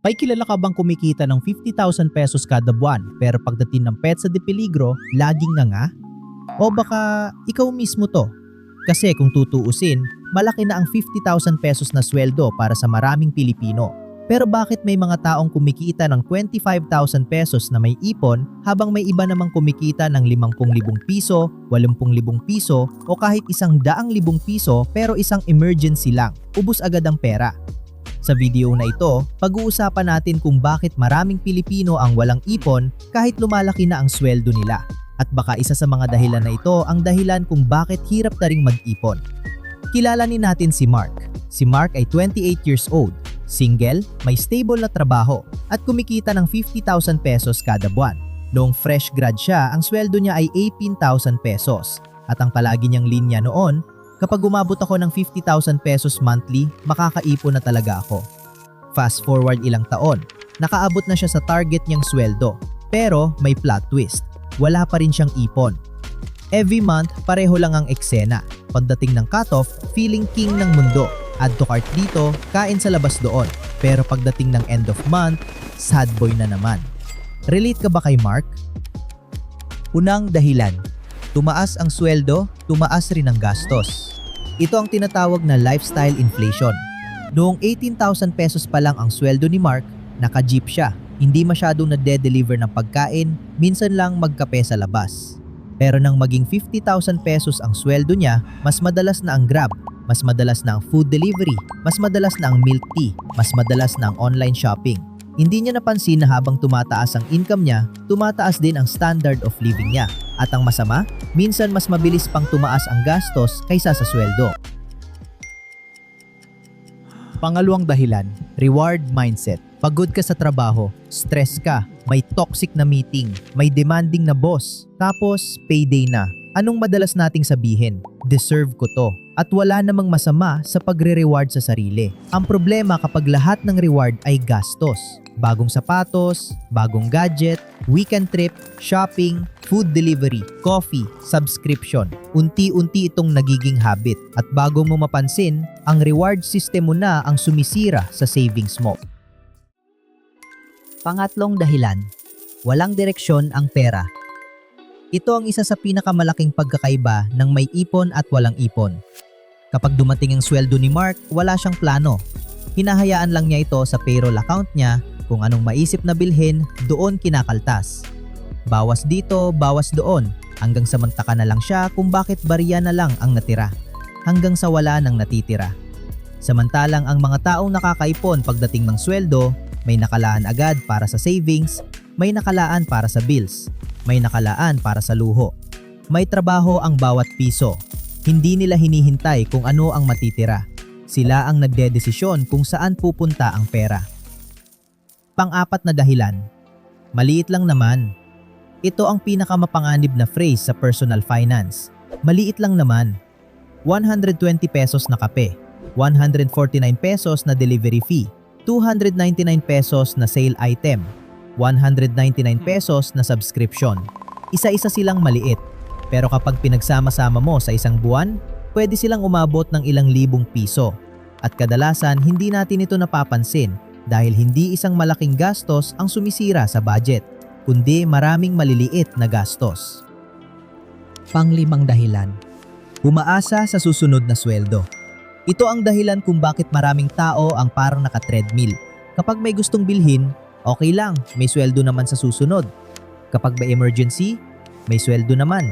May kilala ka bang kumikita ng 50,000 pesos kada buwan pero pagdating ng petsa de peligro, laging nga? O baka ikaw mismo to? Kasi kung tutuusin, malaki na ang 50,000 pesos na sweldo para sa maraming Pilipino. Pero bakit may mga taong kumikita ng 25,000 pesos na may ipon habang may iba namang kumikita ng 50,000 piso, 80,000 piso o kahit 100,000 piso pero isang emergency lang, ubos agad ang pera? Sa video na ito, pag-uusapan natin kung bakit maraming Pilipino ang walang ipon kahit lumalaki na ang sweldo nila. At baka isa sa mga dahilan na ito ang dahilan kung bakit hirap na ring mag-ipon. Kilalanin natin si Mark. Si Mark ay 28 years old, single, may stable na trabaho at kumikita ng 50,000 pesos kada buwan. Noong fresh grad siya, ang sweldo niya ay 18,000 pesos. At ang palagi niyang linya noon, kapag umabot ako ng 50,000 pesos monthly, makakaipon na talaga ako. Fast forward ilang taon, nakaabot na siya sa target niyang sweldo. Pero may plot twist, wala pa rin siyang ipon. Every month, pareho lang ang eksena. Pagdating ng cutoff, feeling king ng mundo. Add to cart dito, kain sa labas doon. Pero pagdating ng end of month, sad boy na naman. Relate ka ba kay Mark? Unang dahilan, tumaas ang sweldo, tumaas rin ang gastos. Ito ang tinatawag na lifestyle inflation. Noong 18,000 pesos pa lang ang sweldo ni Mark, naka-jeep siya. Hindi masyadong nade-deliver ng pagkain, minsan lang magkape sa labas. Pero nang maging 50,000 pesos ang sweldo niya, mas madalas na ang Grab, mas madalas na ang food delivery, mas madalas na ang milk tea, mas madalas na ang online shopping. Hindi niya napansin na habang tumataas ang income niya, tumataas din ang standard of living niya. At ang masama, minsan mas mabilis pang tumaas ang gastos kaysa sa sweldo. Pangalawang dahilan, reward mindset. Pagod ka sa trabaho, stress ka, may toxic na meeting, may demanding na boss, tapos payday na. Anong madalas nating sabihin? Deserve ko to. At wala namang masama sa pagre-reward sa sarili. Ang problema kapag lahat ng reward ay gastos. Bagong sapatos, bagong gadget, weekend trip, shopping, food delivery, coffee, subscription. Unti-unti itong nagiging habit. At bago mo mapansin, ang reward system mo na ang sumisira sa savings mo. Pangatlong dahilan, walang direksyon ang pera. Ito ang isa sa pinakamalaking pagkakaiba ng may ipon at walang ipon. Kapag dumating ang sweldo ni Mark, wala siyang plano. Hinahayaan lang niya ito sa payroll account niya, kung anong maisip na bilhin, doon kinakaltas. Bawas dito, bawas doon, hanggang sa magtaka na lang siya kung bakit barya na lang ang natira, hanggang sa wala nang natitira. Samantalang ang mga taong nakakaipon pagdating ng sweldo, may nakalaan agad para sa savings, may nakalaan para sa bills, may nakalaan para sa luho. May trabaho ang bawat piso. Hindi nila hinihintay kung ano ang matitira. Sila ang nagdedesisyon kung saan pupunta ang pera. Pang-apat na dahilan, maliit lang naman. Ito ang pinakamapanganib na phrase sa personal finance. Maliit lang naman. 120 pesos na kape, 149 pesos na delivery fee, 299 pesos na sale item, 199 pesos na subscription. Isa-isa silang maliit. Pero kapag pinagsama-sama mo sa isang buwan, pwede silang umabot ng ilang libong piso. At kadalasan hindi natin ito napapansin dahil hindi isang malaking gastos ang sumisira sa budget, kundi maraming maliliit na gastos. Panglimang dahilan, umaasa sa susunod na sweldo. Ito ang dahilan kung bakit maraming tao ang parang naka-treadmill. Kapag may gustong bilhin, okay lang, may sweldo naman sa susunod. Kapag may emergency, may sweldo naman.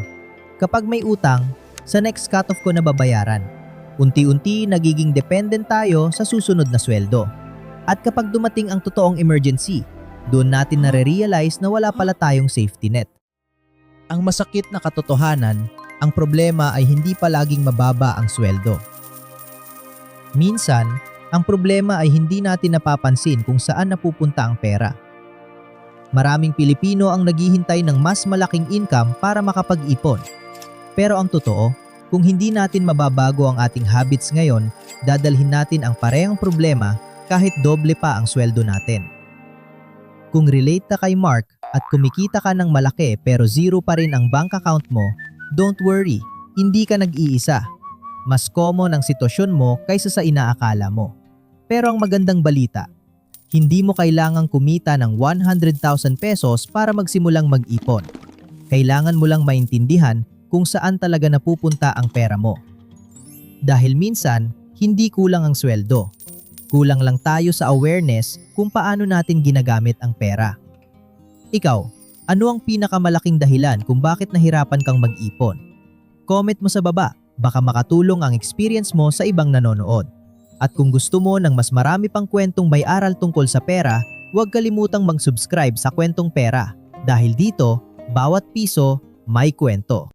Kapag may utang, sa next cut-off ko na babayaran. Unti-unti nagiging dependent tayo sa susunod na sweldo. At kapag dumating ang totoong emergency, doon natin nare-realize na wala pala tayong safety net. Ang masakit na katotohanan, ang problema ay hindi palaging mababa ang sweldo. Minsan, ang problema ay hindi natin napapansin kung saan napupunta ang pera. Maraming Pilipino ang naghihintay ng mas malaking income para makapag-ipon. Pero ang totoo, kung hindi natin mababago ang ating habits ngayon, dadalhin natin ang parehong problema kahit doble pa ang sweldo natin. Kung relate ka kay Mark at kumikita ka ng malaki pero zero pa rin ang bank account mo, don't worry, hindi ka nag-iisa. Mas common ang sitwasyon mo kaysa sa inaakala mo. Pero ang magandang balita, Hindi mo kailangang kumita ng 100,000 pesos para magsimulang mag-ipon. Kailangan mo lang maintindihan kung saan talaga napupunta ang pera mo. Dahil minsan, hindi kulang ang sweldo. Kulang lang tayo sa awareness kung paano natin ginagamit ang pera. Ikaw, ano ang pinakamalaking dahilan kung bakit nahirapan kang mag-ipon? Comment mo sa baba, baka makatulong ang experience mo sa ibang nanonood. At kung gusto mo ng mas marami pang kwentong may aral tungkol sa pera, huwag kalimutang mag-subscribe sa Kwentong Pera. Dahil dito, bawat piso may kwento.